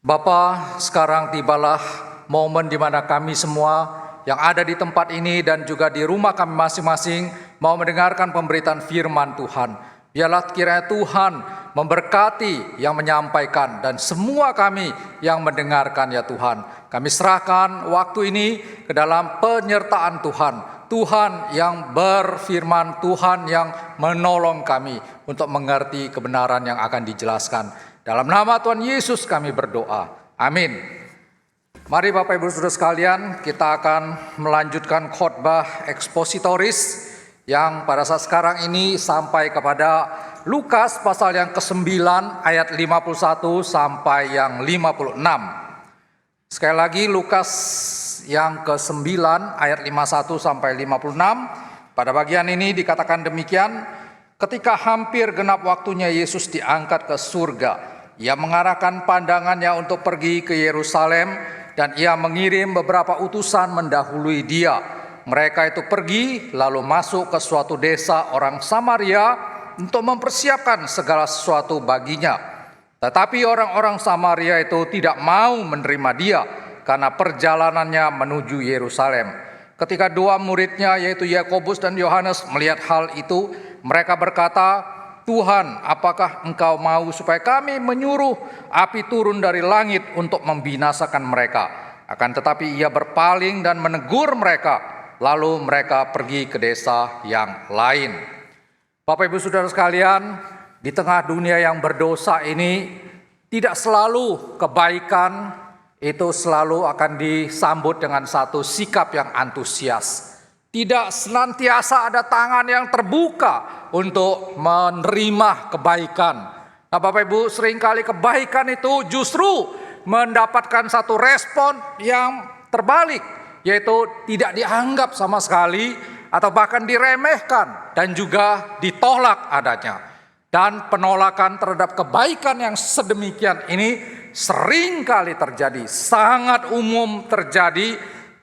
Bapa, sekarang tibalah momen di mana kami semua yang ada di tempat ini dan juga di rumah kami masing-masing mau mendengarkan pemberitaan firman Tuhan. Biarlah kiranya Tuhan memberkati yang menyampaikan dan semua kami yang mendengarkan ya Tuhan. Kami serahkan waktu ini ke dalam penyertaan Tuhan. Tuhan yang berfirman, Tuhan yang menolong kami untuk mengerti kebenaran yang akan dijelaskan. Dalam nama Tuhan Yesus kami berdoa. Amin. Mari Bapak Ibu Saudara sekalian, kita akan melanjutkan khotbah ekspositoris yang pada saat sekarang ini sampai kepada Lukas pasal yang ke-9 ayat 51 sampai yang 56. Sekali lagi Lukas yang ke-9 ayat 51 sampai 56. Pada bagian ini dikatakan demikian, ketika hampir genap waktunya Yesus diangkat ke surga, Ia mengarahkan pandangannya untuk pergi ke Yerusalem dan Ia mengirim beberapa utusan mendahului Dia. Mereka itu pergi lalu masuk ke suatu desa orang Samaria untuk mempersiapkan segala sesuatu baginya. Tetapi orang-orang Samaria itu tidak mau menerima Dia karena perjalanannya menuju Yerusalem. Ketika dua muridnya yaitu Yakobus dan Yohanes melihat hal itu, mereka berkata, "Tuhan, apakah Engkau mau supaya kami menyuruh api turun dari langit untuk membinasakan mereka?" Akan tetapi Ia berpaling dan menegur mereka, lalu mereka pergi ke desa yang lain. Bapak Ibu Saudara sekalian, di tengah dunia yang berdosa ini, tidak selalu kebaikan itu selalu akan disambut dengan satu sikap yang antusias. Tidak senantiasa ada tangan yang terbuka untuk menerima kebaikan. Nah Bapak Ibu, seringkali kebaikan itu justru mendapatkan satu respon yang terbalik, yaitu tidak dianggap sama sekali atau bahkan diremehkan dan juga ditolak adanya. Dan penolakan terhadap kebaikan yang sedemikian ini sering kali terjadi, sangat umum terjadi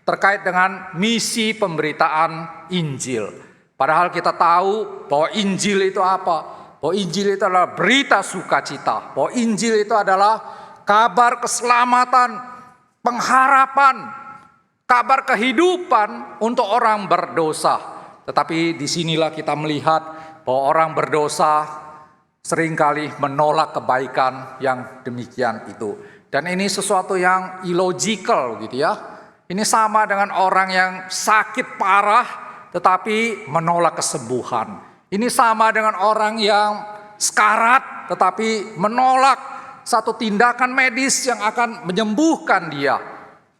terkait dengan misi pemberitaan Injil. Padahal kita tahu bahwa Injil itu apa? Bahwa Injil itu adalah berita sukacita. Bahwa Injil itu adalah kabar keselamatan, pengharapan, kabar kehidupan untuk orang berdosa. Tetapi disinilah kita melihat bahwa orang berdosa seringkali menolak kebaikan yang demikian itu. Dan ini sesuatu yang illogical gitu ya. Ini sama dengan orang yang sakit parah tetapi menolak kesembuhan. Ini sama dengan orang yang sekarat tetapi menolak satu tindakan medis yang akan menyembuhkan dia.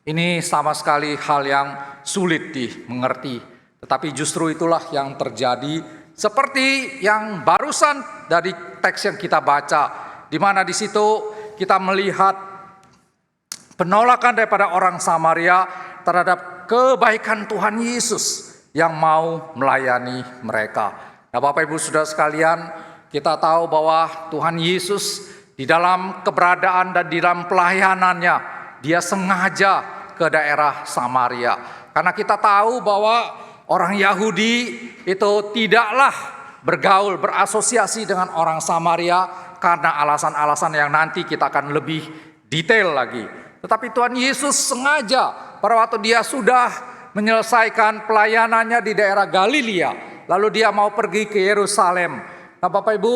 Ini sama sekali hal yang sulit dimengerti. Tetapi justru itulah yang terjadi. Seperti yang barusan dari teks yang kita baca, di mana di situ kita melihat penolakan daripada orang Samaria terhadap kebaikan Tuhan Yesus yang mau melayani mereka. Nah Bapak Ibu Saudara sekalian, kita tahu bahwa Tuhan Yesus di dalam keberadaan dan di dalam pelayanannya, Dia sengaja ke daerah Samaria. Karena kita tahu bahwa orang Yahudi itu tidaklah bergaul, berasosiasi dengan orang Samaria karena alasan-alasan yang nanti kita akan lebih detail lagi. Tetapi Tuhan Yesus sengaja pada waktu Dia sudah menyelesaikan pelayanannya di daerah Galilea, lalu Dia mau pergi ke Yerusalem. Nah Bapak Ibu,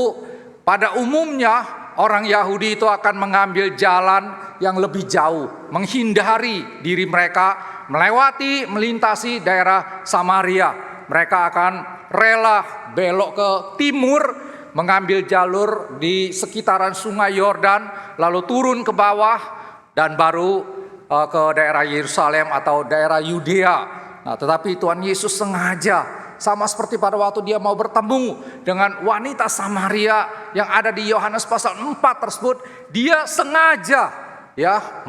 pada umumnya orang Yahudi itu akan mengambil jalan yang lebih jauh, menghindari diri mereka, melintasi daerah Samaria. Mereka akan rela belok ke timur, mengambil jalur di sekitaran sungai Yordan, lalu turun ke bawah dan baru ke daerah Yerusalem atau daerah Yudea. Nah, tetapi Tuhan Yesus sengaja, sama seperti pada waktu Dia mau bertemu dengan wanita Samaria yang ada di Yohanes pasal 4 tersebut, Dia sengaja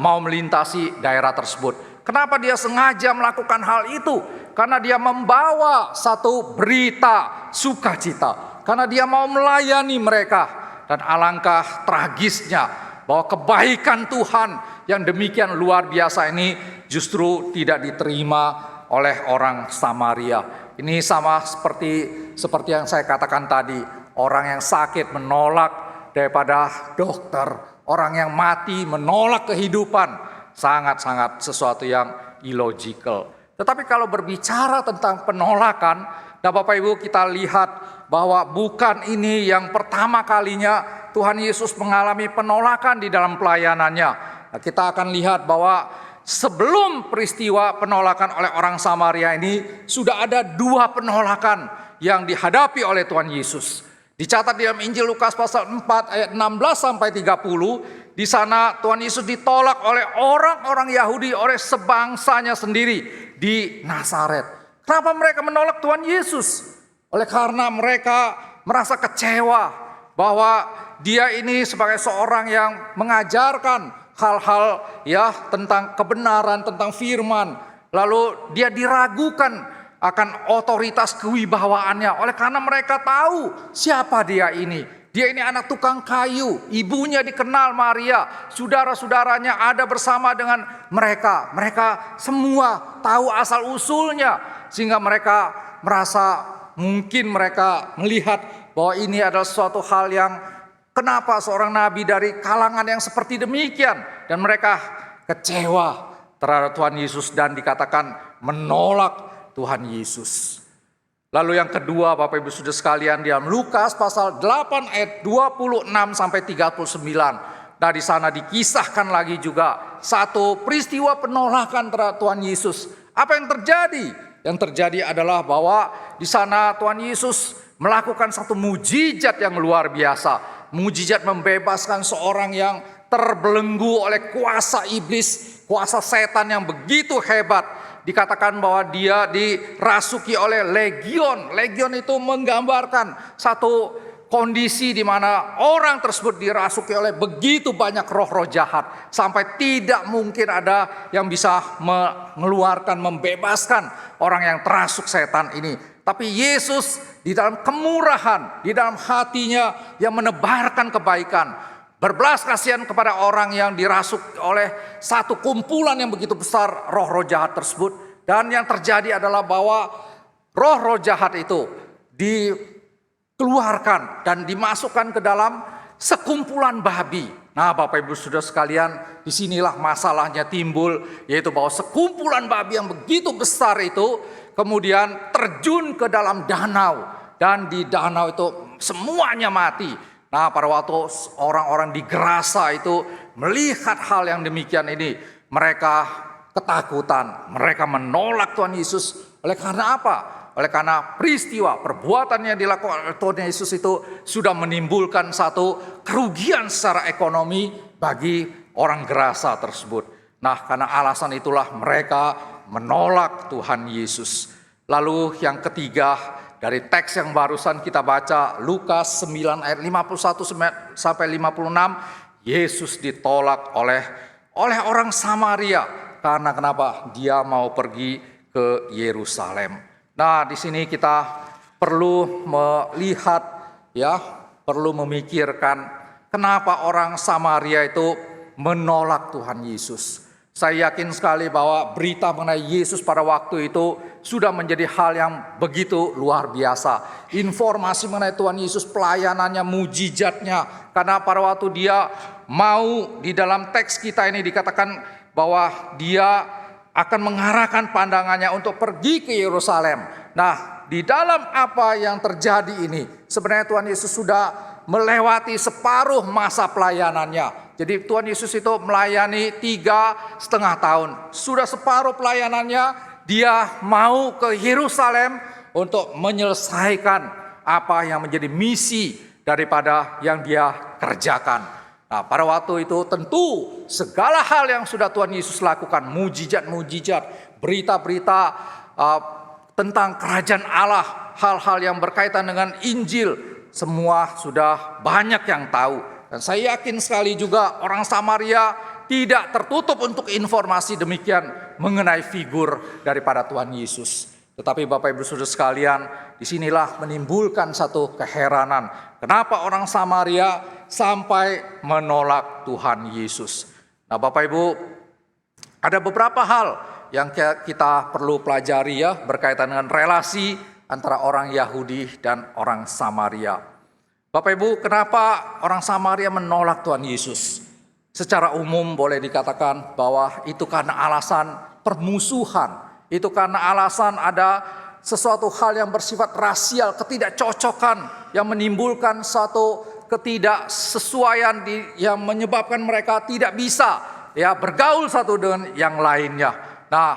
mau melintasi daerah tersebut. Kenapa Dia sengaja melakukan hal itu? Karena Dia membawa satu berita sukacita. Karena Dia mau melayani mereka. Dan alangkah tragisnya bahwa kebaikan Tuhan yang demikian luar biasa ini justru tidak diterima oleh orang Samaria. Ini sama seperti yang saya katakan tadi. Orang yang sakit menolak daripada dokter. orang yang mati menolak kehidupan, sangat-sangat sesuatu yang illogical. Tetapi kalau berbicara tentang penolakan, nah Bapak Ibu kita lihat bahwa bukan ini yang pertama kalinya Tuhan Yesus mengalami penolakan di dalam pelayanannya. Nah, kita akan lihat bahwa sebelum peristiwa penolakan oleh orang Samaria ini sudah ada 2 penolakan yang dihadapi oleh Tuhan Yesus. Dicatat di dalam Injil Lukas pasal 4 ayat 16 sampai 30, di sana Tuhan Yesus ditolak oleh orang-orang Yahudi, oleh sebangsanya sendiri di Nazaret. Kenapa mereka menolak Tuhan Yesus? Oleh karena mereka merasa kecewa bahwa dia ini sebagai seorang yang mengajarkan hal-hal ya tentang kebenaran, tentang firman. Lalu dia diragukan akan otoritas kewibawaannya oleh karena mereka tahu siapa dia ini. Dia ini anak tukang kayu, ibunya dikenal Maria, saudara-saudaranya ada bersama dengan mereka. Mereka semua tahu asal usulnya sehingga mereka merasa mungkin mereka melihat bahwa ini adalah suatu hal yang kenapa seorang nabi dari kalangan yang seperti demikian, dan mereka kecewa terhadap Tuhan Yesus dan dikatakan menolak Tuhan Yesus. Lalu yang kedua Bapak Ibu Saudara sekalian, di dalam Lukas pasal 8 ayat 26 sampai 39. Nah, di sana dikisahkan lagi juga satu peristiwa penolakan terhadap Tuhan Yesus. Apa yang terjadi? Yang terjadi adalah bahwa di sana Tuhan Yesus melakukan satu mujizat yang luar biasa. Mujizat membebaskan seorang yang terbelenggu oleh kuasa iblis, kuasa setan yang begitu hebat. Dikatakan bahwa dia dirasuki oleh legion. Legion itu menggambarkan satu kondisi di mana orang tersebut dirasuki oleh begitu banyak roh-roh jahat. Sampai tidak mungkin ada yang bisa mengeluarkan, membebaskan orang yang terasuk setan ini. Tapi Yesus di dalam kemurahan, di dalam hatinya yang menebarkan kebaikan, berbelas kasihan kepada orang yang dirasuk oleh satu kumpulan yang begitu besar roh-roh jahat tersebut. Dan yang terjadi adalah bahwa roh-roh jahat itu dikeluarkan dan dimasukkan ke dalam sekumpulan babi. Nah, Bapak Ibu Saudara sekalian, disinilah masalahnya timbul, yaitu bahwa sekumpulan babi yang begitu besar itu kemudian terjun ke dalam danau, dan di danau itu semuanya mati. Nah, pada waktu orang-orang di Gerasa itu melihat hal yang demikian ini, mereka ketakutan, mereka menolak Tuhan Yesus. Oleh karena apa? Oleh karena peristiwa perbuatan yang dilakukan oleh Tuhan Yesus itu sudah menimbulkan satu kerugian secara ekonomi bagi orang Gerasa tersebut. Nah, karena alasan itulah mereka menolak Tuhan Yesus. Lalu yang ketiga, dari teks yang barusan kita baca, Lukas 9 ayat 51 sampai 56, Yesus ditolak oleh orang Samaria. Karena kenapa? Dia mau pergi ke Yerusalem. Nah, di sini kita perlu melihat ya, perlu memikirkan kenapa orang Samaria itu menolak Tuhan Yesus. Saya yakin sekali bahwa berita mengenai Yesus pada waktu itu sudah menjadi hal yang begitu luar biasa. Informasi mengenai Tuhan Yesus, pelayanannya, mujizatnya. Karena pada waktu dia mau, di dalam teks kita ini dikatakan bahwa dia akan mengarahkan pandangannya untuk pergi ke Yerusalem. Nah, di dalam apa yang terjadi ini, sebenarnya Tuhan Yesus sudah melewati separuh masa pelayanannya. Jadi Tuhan Yesus itu melayani 3,5 tahun. Sudah separuh pelayanannya, dia mau ke Yerusalem untuk menyelesaikan apa yang menjadi misi daripada yang dia kerjakan. Nah, pada waktu itu tentu segala hal yang sudah Tuhan Yesus lakukan, mujizat-mujizat, berita-berita tentang kerajaan Allah, hal-hal yang berkaitan dengan Injil, semua sudah banyak yang tahu. Dan saya yakin sekali juga orang Samaria tidak tertutup untuk informasi demikian mengenai figur daripada Tuhan Yesus. Tetapi Bapak Ibu Saudara sekalian, disinilah menimbulkan satu keheranan. Kenapa orang Samaria sampai menolak Tuhan Yesus? Nah, Bapak Ibu, ada beberapa hal yang kita perlu pelajari ya, berkaitan dengan relasi antara orang Yahudi dan orang Samaria. Bapak Ibu, kenapa orang Samaria menolak Tuhan Yesus? secara umum boleh dikatakan bahwa itu karena alasan permusuhan, itu karena alasan ada sesuatu hal yang bersifat rasial, ketidakcocokan yang menimbulkan suatu ketidaksesuaian yang menyebabkan mereka tidak bisa bergaul satu dengan yang lainnya. Nah,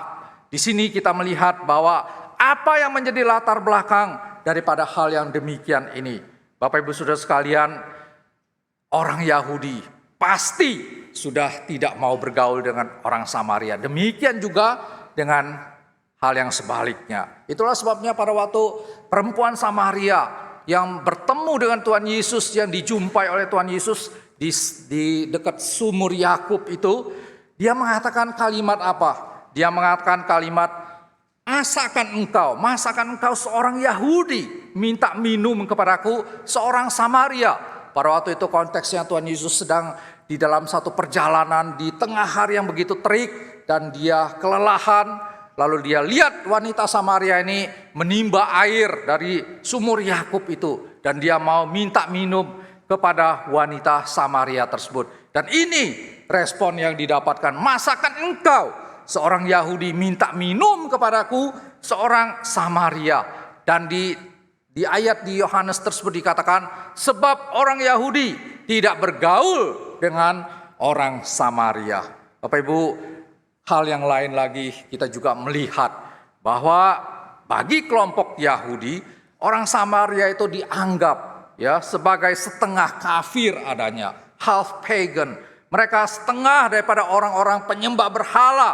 di sini kita melihat bahwa apa yang menjadi latar belakang daripada hal yang demikian ini. Bapak Ibu Saudara sekalian, orang Yahudi pasti sudah tidak mau bergaul dengan orang Samaria. Demikian juga dengan hal yang sebaliknya. Itulah sebabnya pada waktu perempuan Samaria yang bertemu dengan Tuhan Yesus, yang dijumpai oleh Tuhan Yesus di dekat sumur Yakub itu, dia mengatakan kalimat apa? Dia mengatakan kalimat, masakan engkau seorang Yahudi minta minum kepadaku seorang Samaria. Pada waktu itu konteksnya Tuhan Yesus sedang di dalam satu perjalanan di tengah hari yang begitu terik dan dia kelelahan. Lalu dia lihat wanita Samaria ini menimba air dari sumur Yakub itu. Dan dia mau minta minum kepada wanita Samaria tersebut. Dan ini respon yang didapatkan. Masakan engkau seorang Yahudi minta minum kepadaku seorang Samaria. Dan di ayat di Yohanes tersebut dikatakan, sebab orang Yahudi tidak bergaul dengan orang Samaria. Bapak Ibu, hal yang lain lagi kita juga melihat bahwa bagi kelompok Yahudi, orang Samaria itu dianggap sebagai setengah kafir adanya, half pagan. Mereka setengah daripada orang-orang penyembah berhala.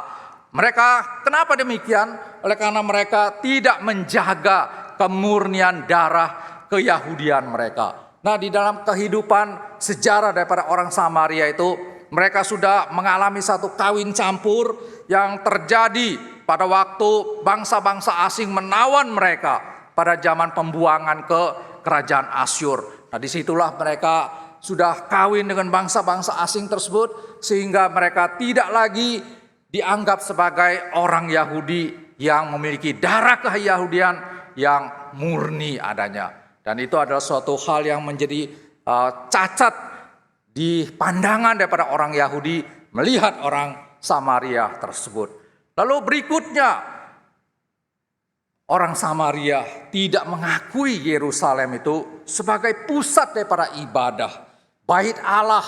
Mereka kenapa demikian? Oleh karena mereka tidak menjaga kemurnian darah keyahudian mereka. Nah, di dalam kehidupan sejarah daripada orang Samaria itu, mereka sudah mengalami satu kawin campur yang terjadi pada waktu bangsa-bangsa asing menawan mereka pada zaman pembuangan ke kerajaan Asyur. Nah, disitulah mereka sudah kawin dengan bangsa-bangsa asing tersebut sehingga mereka tidak lagi dianggap sebagai orang Yahudi yang memiliki darah keyahudian yang murni adanya. Dan itu adalah suatu hal yang menjadi cacat di pandangan daripada orang Yahudi melihat orang Samaria tersebut. Lalu berikutnya, orang Samaria tidak mengakui Yerusalem itu sebagai pusat daripada ibadah, bait Allah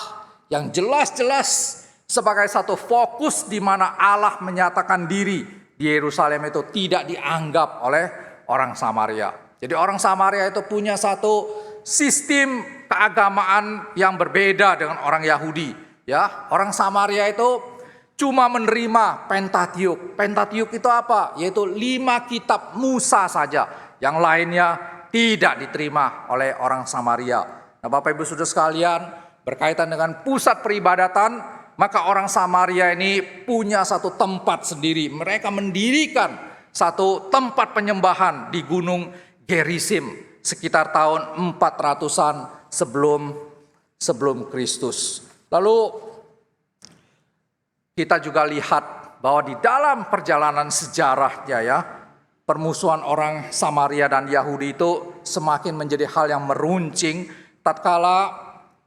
yang jelas-jelas sebagai satu fokus di mana Allah menyatakan diri di Yerusalem itu tidak dianggap oleh orang Samaria. Jadi orang Samaria itu punya satu sistem keagamaan yang berbeda dengan orang Yahudi. Orang Samaria itu cuma menerima Pentateuch. Pentateuch itu apa? Yaitu 5 kitab Musa saja. Yang lainnya tidak diterima oleh orang Samaria. Nah, Bapak Ibu Saudara sekalian, berkaitan dengan pusat peribadatan, maka orang Samaria ini punya satu tempat sendiri. Mereka mendirikan satu tempat penyembahan di Gunung Gerizim sekitar tahun 400-an sebelum Kristus. Lalu kita juga lihat bahwa di dalam perjalanan sejarahnya permusuhan orang Samaria dan Yahudi itu semakin menjadi hal yang meruncing tatkala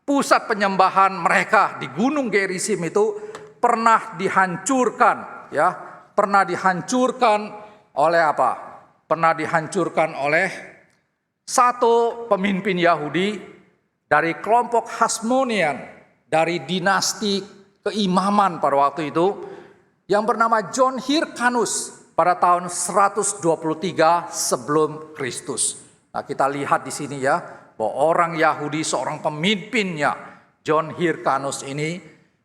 pusat penyembahan mereka di Gunung Gerizim itu pernah dihancurkan pernah dihancurkan oleh apa? Pernah dihancurkan oleh satu pemimpin Yahudi dari kelompok Hasmonean, dari dinasti keimaman pada waktu itu, yang bernama John Hyrcanus pada tahun 123 sebelum Kristus. Nah, kita lihat di sini bahwa orang Yahudi, seorang pemimpinnya, John Hyrcanus ini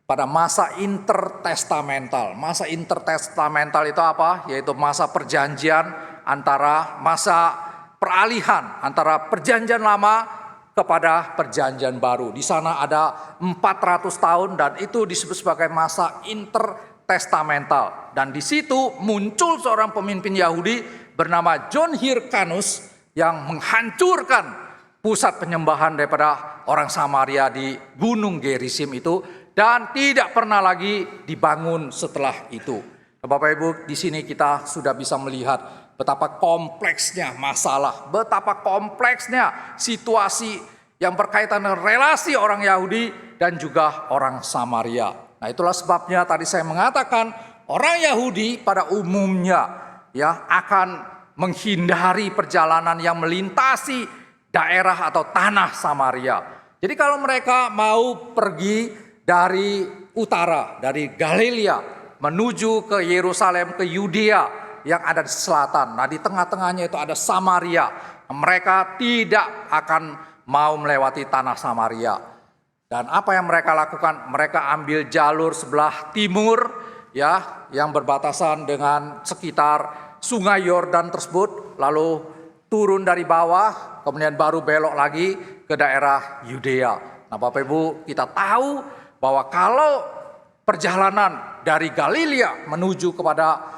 pada masa intertestamental. Masa intertestamental itu apa? Yaitu masa perjanjian antara masa peralihan antara perjanjian lama kepada perjanjian baru. Di sana ada 400 tahun dan itu disebut sebagai masa intertestamental. Dan di situ muncul seorang pemimpin Yahudi bernama John Hyrcanus yang menghancurkan pusat penyembahan daripada orang Samaria di Gunung Gerizim itu dan tidak pernah lagi dibangun setelah itu. Bapak Ibu, di sini kita sudah bisa melihat betapa kompleksnya masalah, betapa kompleksnya situasi yang berkaitan dengan relasi orang Yahudi dan juga orang Samaria. Nah, itulah sebabnya tadi saya mengatakan orang Yahudi pada umumnya ya akan menghindari perjalanan yang melintasi daerah atau tanah Samaria. Jadi kalau mereka mau pergi dari utara, dari Galilea menuju ke Yerusalem, ke Yudea yang ada di selatan. Nah, di tengah-tengahnya itu ada Samaria. Mereka tidak akan mau melewati tanah Samaria. Dan apa yang mereka lakukan? Mereka ambil jalur sebelah timur ya, yang berbatasan dengan sekitar Sungai Yordan tersebut, lalu turun dari bawah, kemudian baru belok lagi ke daerah Yudea. Nah, Bapak Ibu, kita tahu bahwa kalau perjalanan dari Galilea menuju kepada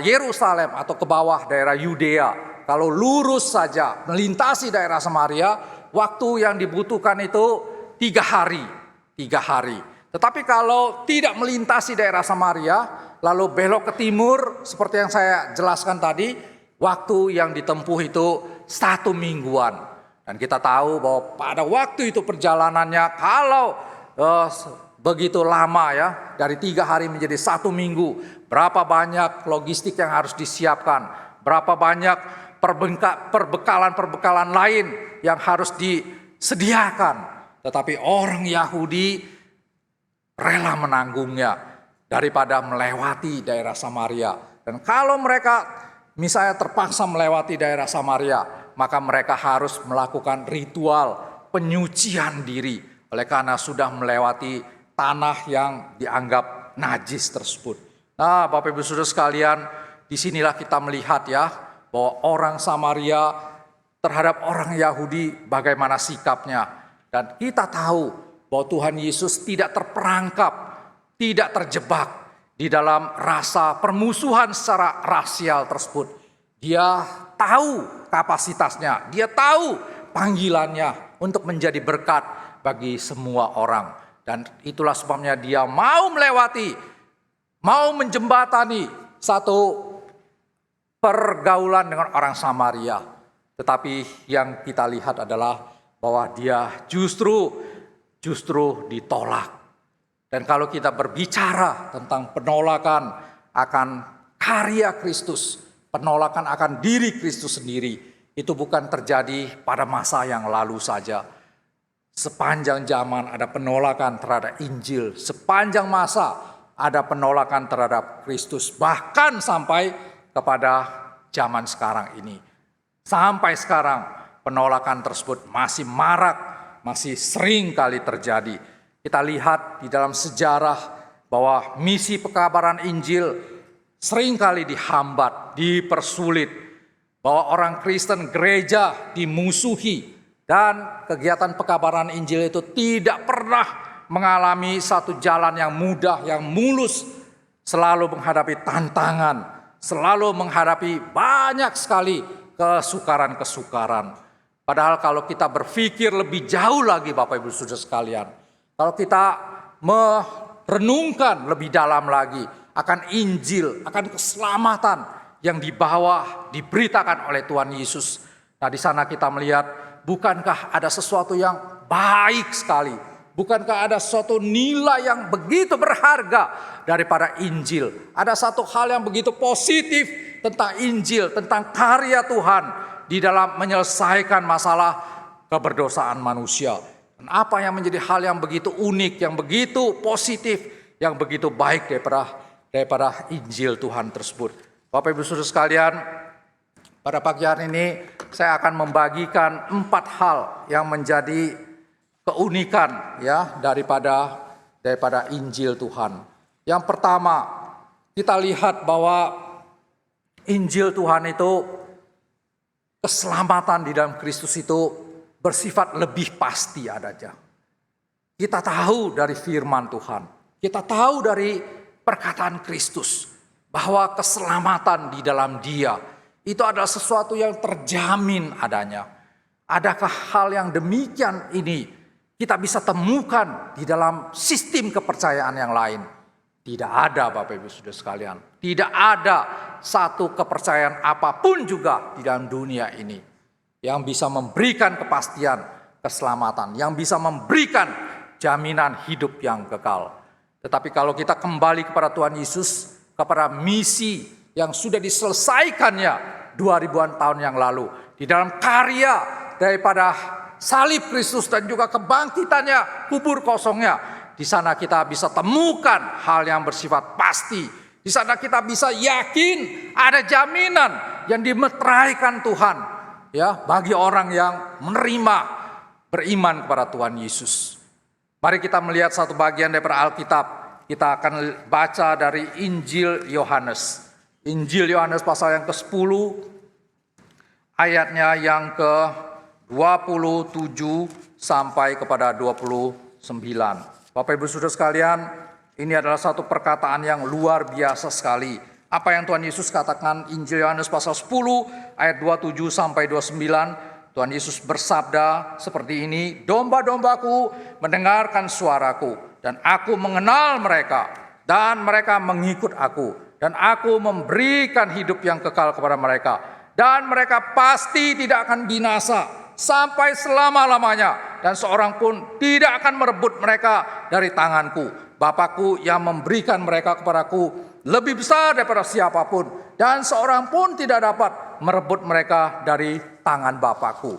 Yerusalem atau ke bawah daerah Yudea, kalau lurus saja melintasi daerah Samaria, waktu yang dibutuhkan itu 3 hari. Tetapi kalau tidak melintasi daerah Samaria, lalu belok ke timur, seperti yang saya jelaskan tadi, waktu yang ditempuh itu 1 mingguan. Dan kita tahu bahwa pada waktu itu perjalanannya kalau begitu lama ya, dari 3 hari menjadi 1 minggu, berapa banyak logistik yang harus disiapkan, berapa banyak perbekalan lain yang harus disediakan. Tetapi orang Yahudi rela menanggungnya daripada melewati daerah Samaria. Dan kalau mereka misalnya terpaksa melewati daerah Samaria, maka mereka harus melakukan ritual penyucian diri oleh karena sudah melewati tanah yang dianggap najis tersebut. Nah, Bapak Ibu Saudara sekalian, disinilah kita melihat ya bahwa orang Samaria terhadap orang Yahudi bagaimana sikapnya. Dan kita tahu bahwa Tuhan Yesus tidak terperangkap, tidak terjebak di dalam rasa permusuhan secara rasial tersebut. Dia tahu kapasitasnya, dia tahu panggilannya untuk menjadi berkat bagi semua orang. Dan itulah sebabnya dia mau melewati, mau menjembatani satu pergaulan dengan orang Samaria. Tetapi yang kita lihat adalah bahwa dia justru ditolak. Dan kalau kita berbicara tentang penolakan akan karya Kristus, penolakan akan diri Kristus sendiri, itu bukan terjadi pada masa yang lalu saja. Sepanjang zaman ada penolakan terhadap Injil, sepanjang masa ada penolakan terhadap Kristus, bahkan sampai kepada zaman sekarang ini. Sampai sekarang penolakan tersebut masih marak, masih sering kali terjadi. Kita lihat di dalam sejarah bahwa misi pekabaran Injil seringkali dihambat, dipersulit, bahwa orang Kristen gereja dimusuhi, dan kegiatan pekabaran Injil itu tidak pernah mengalami satu jalan yang mudah, yang mulus, selalu menghadapi tantangan, selalu menghadapi banyak sekali kesukaran-kesukaran. Padahal kalau kita berpikir lebih jauh lagi Bapak Ibu Saudara sekalian, kalau kita merenungkan lebih dalam lagi akan Injil, akan keselamatan yang diberitakan oleh Tuhan Yesus. Nah, di sana kita melihat, bukankah ada sesuatu yang baik sekali? Bukankah ada suatu nilai yang begitu berharga daripada Injil? Ada satu hal yang begitu positif tentang Injil, tentang karya Tuhan di dalam menyelesaikan masalah keberdosaan manusia. Dan apa yang menjadi hal yang begitu unik, yang begitu positif, yang begitu baik daripada Injil Tuhan tersebut. Bapak Ibu Saudara sekalian, pada pagi hari ini saya akan membagikan 4 hal yang menjadi keunikan ya daripada Injil Tuhan. Yang pertama, kita lihat bahwa Injil Tuhan itu, keselamatan di dalam Kristus itu bersifat lebih pasti adanya. Kita tahu dari firman Tuhan, kita tahu dari perkataan Kristus bahwa keselamatan di dalam Dia itu adalah sesuatu yang terjamin adanya. Adakah hal yang demikian ini kita bisa temukan di dalam sistem kepercayaan yang lain? Tidak ada Bapak Ibu Saudara sekalian. Tidak ada satu kepercayaan apapun juga di dalam dunia ini yang bisa memberikan kepastian keselamatan, yang bisa memberikan jaminan hidup yang kekal. Tetapi kalau kita kembali kepada Tuhan Yesus, kepada misi yang sudah diselesaikannya 2000-an tahun yang lalu, di dalam karya daripada salib Kristus dan juga kebangkitannya, kubur kosongnya, di sana kita bisa temukan hal yang bersifat pasti. Di sana kita bisa yakin ada jaminan yang dimeteraikan Tuhan, ya, bagi orang yang menerima, beriman kepada Tuhan Yesus. Mari kita melihat satu bagian daripada Alkitab. Kita akan baca dari Injil Yohanes. Injil Yohanes pasal yang ke-10, ayatnya yang ke-27 sampai kepada 29. Bapak Ibu Saudara sekalian, ini adalah satu perkataan yang luar biasa sekali. Apa yang Tuhan Yesus katakan, Injil Yohanes pasal 10 ayat 27 sampai 29. Tuhan Yesus bersabda seperti ini, "Domba-dombaku mendengarkan suaraku, dan aku mengenal mereka, dan mereka mengikut aku, dan aku memberikan hidup yang kekal kepada mereka, dan mereka pasti tidak akan binasa sampai selama-lamanya, dan seorang pun tidak akan merebut mereka dari tanganku. Bapakku yang memberikan mereka kepadaku lebih besar daripada siapapun, dan seorang pun tidak dapat merebut mereka dari tangan Bapakku."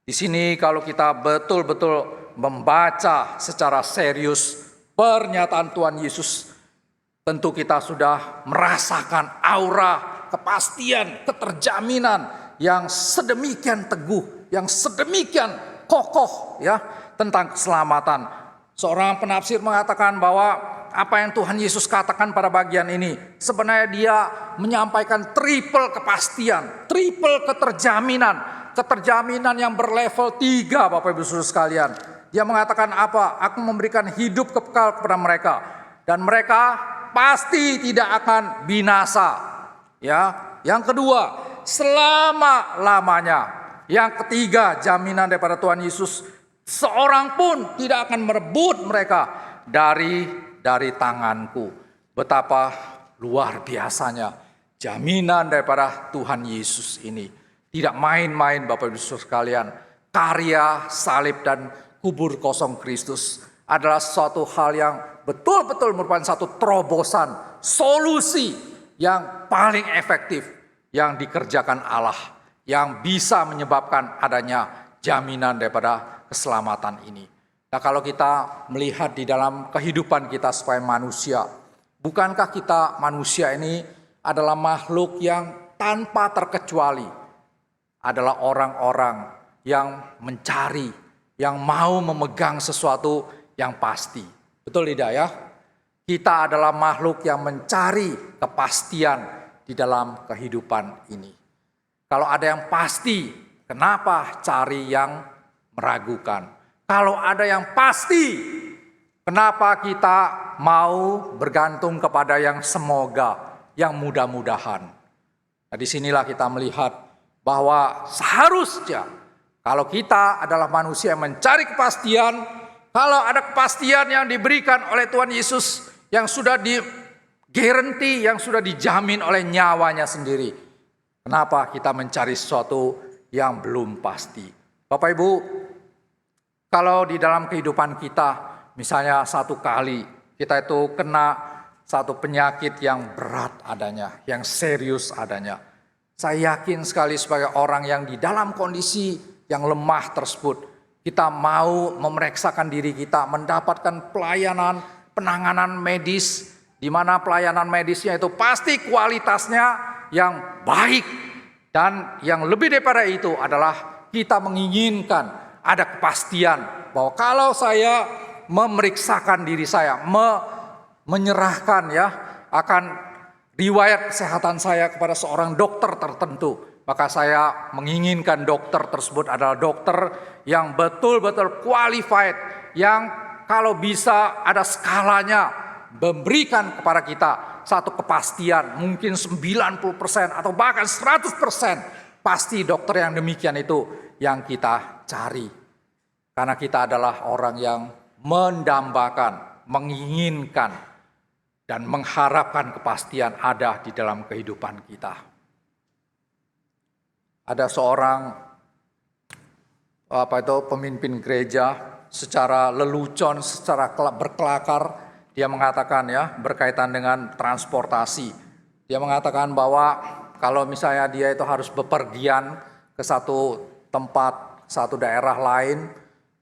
Di sini kalau kita betul-betul membaca secara serius pernyataan Tuhan Yesus, tentu kita sudah merasakan aura kepastian, keterjaminan yang sedemikian teguh, yang sedemikian kokoh, ya, tentang keselamatan. Seorang penafsir mengatakan bahwa apa yang Tuhan Yesus katakan pada bagian ini, sebenarnya dia menyampaikan triple kepastian, triple keterjaminan yang berlevel 3, Bapak Ibu Saudara sekalian. Dia mengatakan apa? Aku memberikan hidup kekal kepada mereka, dan mereka pasti tidak akan binasa. Ya, yang kedua, selama-lamanya. Yang ketiga, jaminan daripada Tuhan Yesus, seorang pun tidak akan merebut mereka dari tanganku. Betapa luar biasanya jaminan daripada Tuhan Yesus ini. Tidak main-main, Bapak Ibu Saudara sekalian. Karya salib dan kubur kosong Kristus adalah suatu hal yang betul-betul merupakan satu terobosan, solusi yang paling efektif yang dikerjakan Allah, yang bisa menyebabkan adanya jaminan daripada keselamatan ini. Nah, kalau kita melihat di dalam kehidupan kita sebagai manusia, bukankah kita manusia ini adalah makhluk yang tanpa terkecuali adalah orang-orang yang mencari, yang mau memegang sesuatu yang pasti. Betul tidak ya? Kita adalah makhluk yang mencari kepastian di dalam kehidupan ini. Kalau ada yang pasti, kenapa cari yang meragukan? Kalau ada yang pasti, kenapa kita mau bergantung kepada yang semoga, yang mudah-mudahan? Nah, disinilah kita melihat bahwa seharusnya kalau kita adalah manusia yang mencari kepastian, kalau ada kepastian yang diberikan oleh Tuhan Yesus yang sudah di-guarantee, yang sudah dijamin oleh nyawanya sendiri, kenapa kita mencari sesuatu yang belum pasti? Bapak Ibu, kalau di dalam kehidupan kita, misalnya satu kali kita itu kena satu penyakit yang berat adanya, yang serius adanya. Saya yakin sekali sebagai orang yang di dalam kondisi yang lemah tersebut, kita mau memeriksakan diri kita, mendapatkan pelayanan, penanganan medis, di mana pelayanan medisnya itu pasti kualitasnya yang baik. Dan yang lebih daripada itu adalah kita menginginkan ada kepastian bahwa kalau saya memeriksakan diri saya, menyerahkan ya akan riwayat kesehatan saya kepada seorang dokter tertentu, maka saya menginginkan dokter tersebut adalah dokter yang betul-betul qualified, yang kalau bisa ada skalanya, memberikan kepada kita satu kepastian, mungkin 90% atau bahkan 100%. Pasti dokter yang demikian itu yang kita cari. Karena kita adalah orang yang mendambakan, menginginkan, dan mengharapkan kepastian ada di dalam kehidupan kita. Ada seorang pemimpin gereja, secara lelucon, secara berkelakar, dia mengatakan ya, berkaitan dengan transportasi. Dia mengatakan bahwa kalau misalnya dia itu harus bepergian ke satu tempat, satu daerah lain,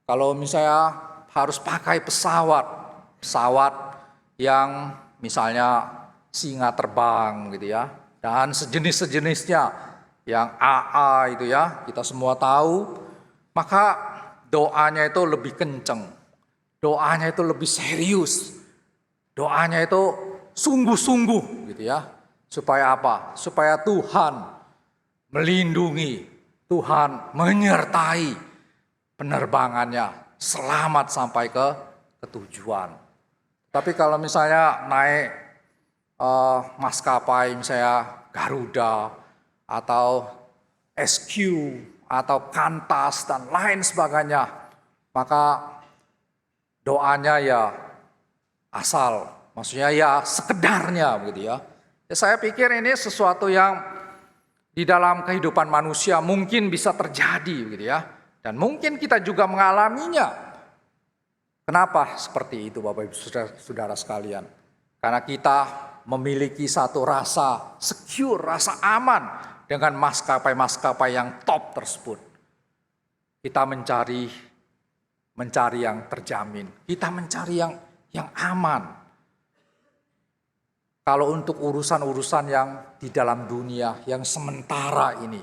kalau misalnya harus pakai pesawat yang misalnya singa terbang gitu ya, dan sejenis-sejenisnya yang AA itu ya, kita semua tahu, maka doanya itu lebih kenceng, doanya itu lebih serius, doanya itu sungguh-sungguh gitu ya. Supaya apa? Supaya Tuhan melindungi, Tuhan menyertai penerbangannya selamat sampai ke tujuan. Tapi kalau misalnya naik maskapai misalnya Garuda atau SQ atau Qantas dan lain sebagainya, maka doanya ya asal, maksudnya ya sekedarnya begitu ya. Saya pikir ini sesuatu yang di dalam kehidupan manusia mungkin bisa terjadi begitu ya. Dan mungkin kita juga mengalaminya. Kenapa seperti itu Bapak Ibu Saudara sekalian? Karena kita memiliki satu rasa secure, rasa aman dengan maskapai-maskapai yang top tersebut. Kita mencari yang terjamin. Kita mencari yang aman. Kalau untuk urusan-urusan yang di dalam dunia, yang sementara ini,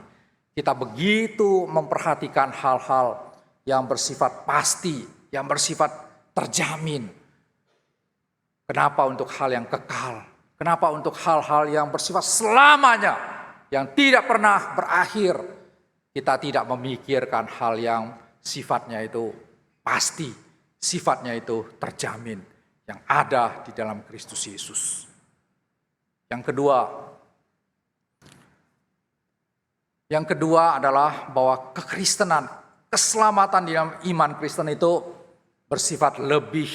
kita begitu memperhatikan hal-hal yang bersifat pasti, yang bersifat terjamin. Kenapa untuk hal yang kekal? Kenapa untuk hal-hal yang bersifat selamanya, yang tidak pernah berakhir? Kita tidak memikirkan hal yang sifatnya itu pasti, sifatnya itu terjamin, yang ada di dalam Kristus Yesus. Yang kedua adalah bahwa kekristenan, keselamatan di dalam iman Kristen itu bersifat lebih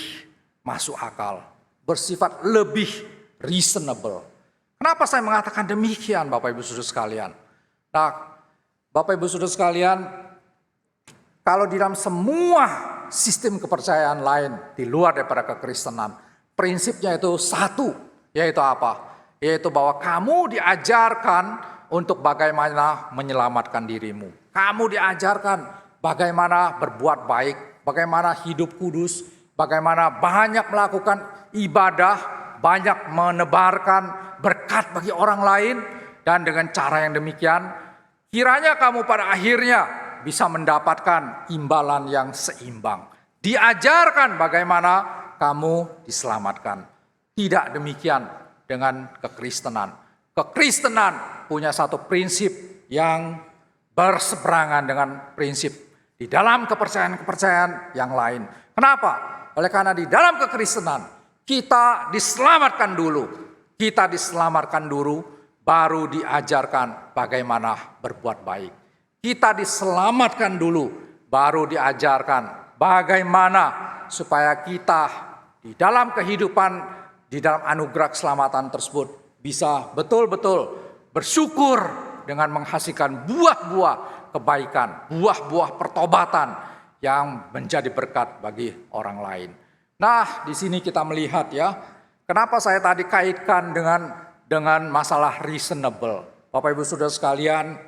masuk akal, bersifat lebih reasonable. Kenapa saya mengatakan demikian Bapak Ibu Saudara sekalian? Nah, Bapak Ibu Saudara sekalian, kalau di dalam semua sistem kepercayaan lain di luar daripada kekristenan, prinsipnya itu satu, yaitu apa? Yaitu bahwa kamu diajarkan untuk bagaimana menyelamatkan dirimu. Kamu diajarkan bagaimana berbuat baik, bagaimana hidup kudus, bagaimana banyak melakukan ibadah, banyak menebarkan berkat bagi orang lain, dan dengan cara yang demikian, kiranya kamu pada akhirnya bisa mendapatkan imbalan yang seimbang. Diajarkan bagaimana kamu diselamatkan. Tidak demikian dengan kekristenan. Kekristenan punya satu prinsip yang berseberangan dengan prinsip di dalam kepercayaan-kepercayaan yang lain. Kenapa? Oleh karena di dalam kekristenan kita diselamatkan dulu. Kita diselamatkan dulu baru diajarkan bagaimana berbuat baik. Kita diselamatkan dulu baru diajarkan bagaimana supaya kita di dalam kehidupan, di dalam anugerah keselamatan tersebut bisa betul-betul bersyukur dengan menghasilkan buah-buah kebaikan, buah-buah pertobatan yang menjadi berkat bagi orang lain. Nah, di sini kita melihat ya, kenapa saya tadi kaitkan dengan masalah reasonable. Bapak Ibu Saudara sekalian,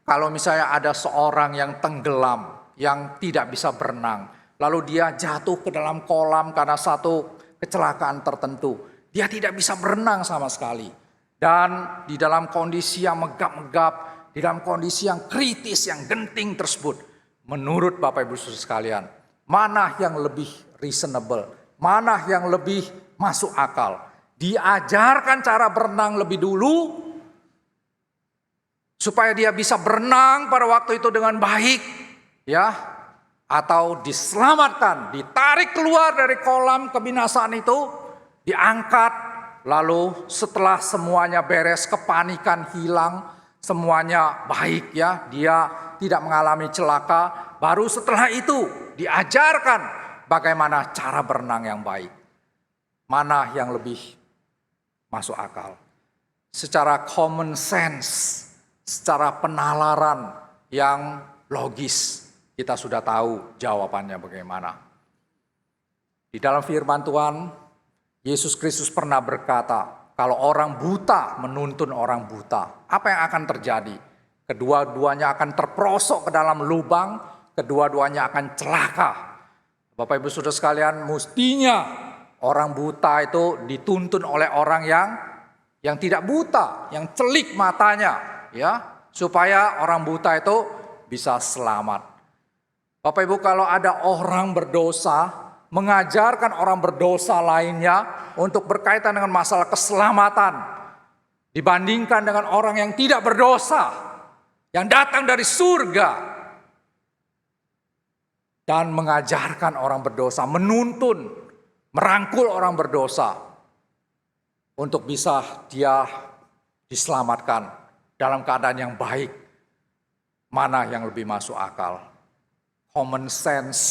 kalau misalnya ada seorang yang tenggelam, yang tidak bisa berenang, lalu dia jatuh ke dalam kolam karena satu kecelakaan tertentu. Dia tidak bisa berenang sama sekali. Dan di dalam kondisi yang megap-megap, di dalam kondisi yang kritis, yang genting tersebut, menurut Bapak Ibu Saudara sekalian, mana yang lebih reasonable? Mana yang lebih masuk akal? Diajarkan cara berenang lebih dulu, supaya dia bisa berenang pada waktu itu dengan baik, ya, atau diselamatkan, ditarik keluar dari kolam kebinasaan itu, diangkat, lalu setelah semuanya beres, kepanikan hilang, semuanya baik ya, dia tidak mengalami celaka, baru setelah itu diajarkan bagaimana cara berenang yang baik. Mana yang lebih masuk akal? Secara common sense, secara penalaran yang logis, kita sudah tahu jawabannya bagaimana. Di dalam firman Tuhan, Yesus Kristus pernah berkata, kalau orang buta menuntun orang buta, apa yang akan terjadi? Kedua-duanya akan terperosok ke dalam lubang, kedua-duanya akan celaka. Bapak Ibu Saudara sekalian, mestinya orang buta itu dituntun oleh orang yang tidak buta, yang celik matanya, ya, supaya orang buta itu bisa selamat. Bapak Ibu, kalau ada orang berdosa, mengajarkan orang berdosa lainnya untuk berkaitan dengan masalah keselamatan, dibandingkan dengan orang yang tidak berdosa, yang datang dari surga, dan mengajarkan orang berdosa, menuntun, merangkul orang berdosa, untuk bisa dia diselamatkan dalam keadaan yang baik. Mana yang lebih masuk akal? Common sense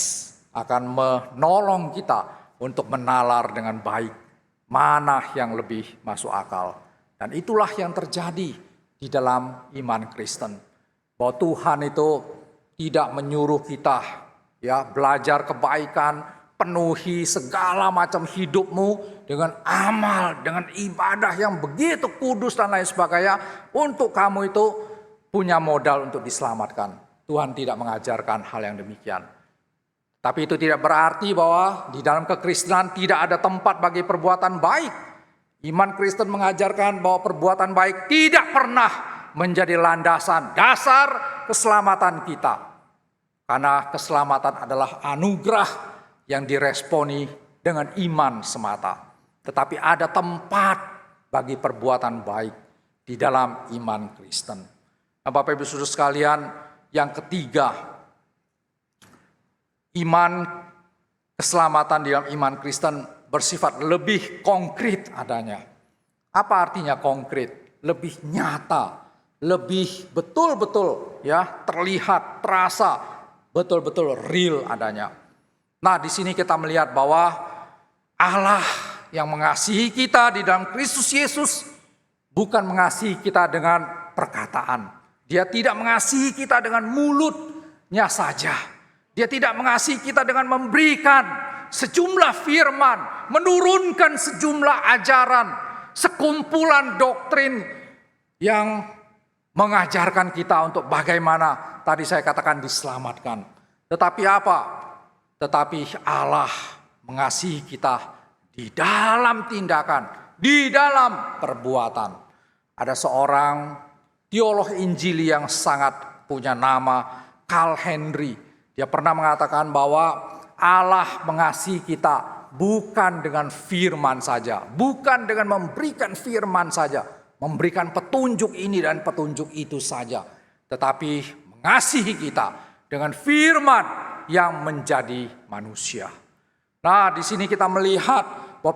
akan menolong kita untuk menalar dengan baik mana yang lebih masuk akal. Dan itulah yang terjadi di dalam iman Kristen. Bahwa Tuhan itu tidak menyuruh kita ya belajar kebaikan, penuhi segala macam hidupmu dengan amal, dengan ibadah yang begitu kudus dan lain sebagainya untuk kamu itu punya modal untuk diselamatkan. Tuhan tidak mengajarkan hal yang demikian. Tapi itu tidak berarti bahwa di dalam kekristenan tidak ada tempat bagi perbuatan baik. Iman Kristen mengajarkan bahwa perbuatan baik tidak pernah menjadi landasan dasar keselamatan kita. Karena keselamatan adalah anugerah yang diresponi dengan iman semata. Tetapi ada tempat bagi perbuatan baik di dalam iman Kristen. Nah, Bapak Ibu Saudara sekalian, yang ketiga, iman keselamatan di dalam iman Kristen bersifat lebih konkret adanya. Apa artinya konkret? Lebih nyata, lebih betul-betul ya terlihat, terasa, betul-betul real adanya. Nah, di sini kita melihat bahwa Allah yang mengasihi kita di dalam Kristus Yesus bukan mengasihi kita dengan perkataan. Dia tidak mengasihi kita dengan mulutnya saja. Dia tidak mengasihi kita dengan memberikan sejumlah firman, menurunkan sejumlah ajaran, sekumpulan doktrin yang mengajarkan kita untuk bagaimana tadi saya katakan diselamatkan. Tetapi apa? Tetapi Allah mengasihi kita di dalam tindakan, di dalam perbuatan. Ada seorang teolog Injili yang sangat punya nama, Carl Henry. Dia pernah mengatakan bahwa Allah mengasihi kita bukan dengan firman saja, bukan dengan memberikan firman saja, memberikan petunjuk ini dan petunjuk itu saja, tetapi mengasihi kita dengan firman yang menjadi manusia. Nah, di sini kita melihat bahwa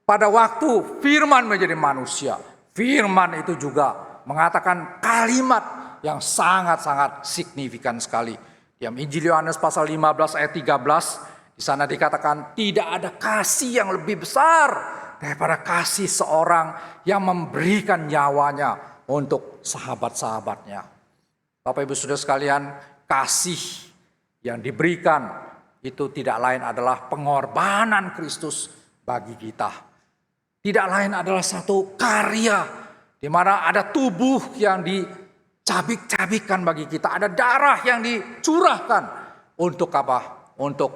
pada waktu firman menjadi manusia, firman itu juga mengatakan kalimat yang sangat-sangat signifikan sekali. Di Injil Yohanes pasal 15 ayat 13, di sana dikatakan tidak ada kasih yang lebih besar daripada kasih seorang yang memberikan nyawanya untuk sahabat-sahabatnya. Bapak Ibu Saudara sekalian, kasih yang diberikan itu tidak lain adalah pengorbanan Kristus bagi kita. Tidak lain adalah satu karya di mana ada tubuh yang dicabik-cabikkan bagi kita, ada darah yang dicurahkan untuk apa? Untuk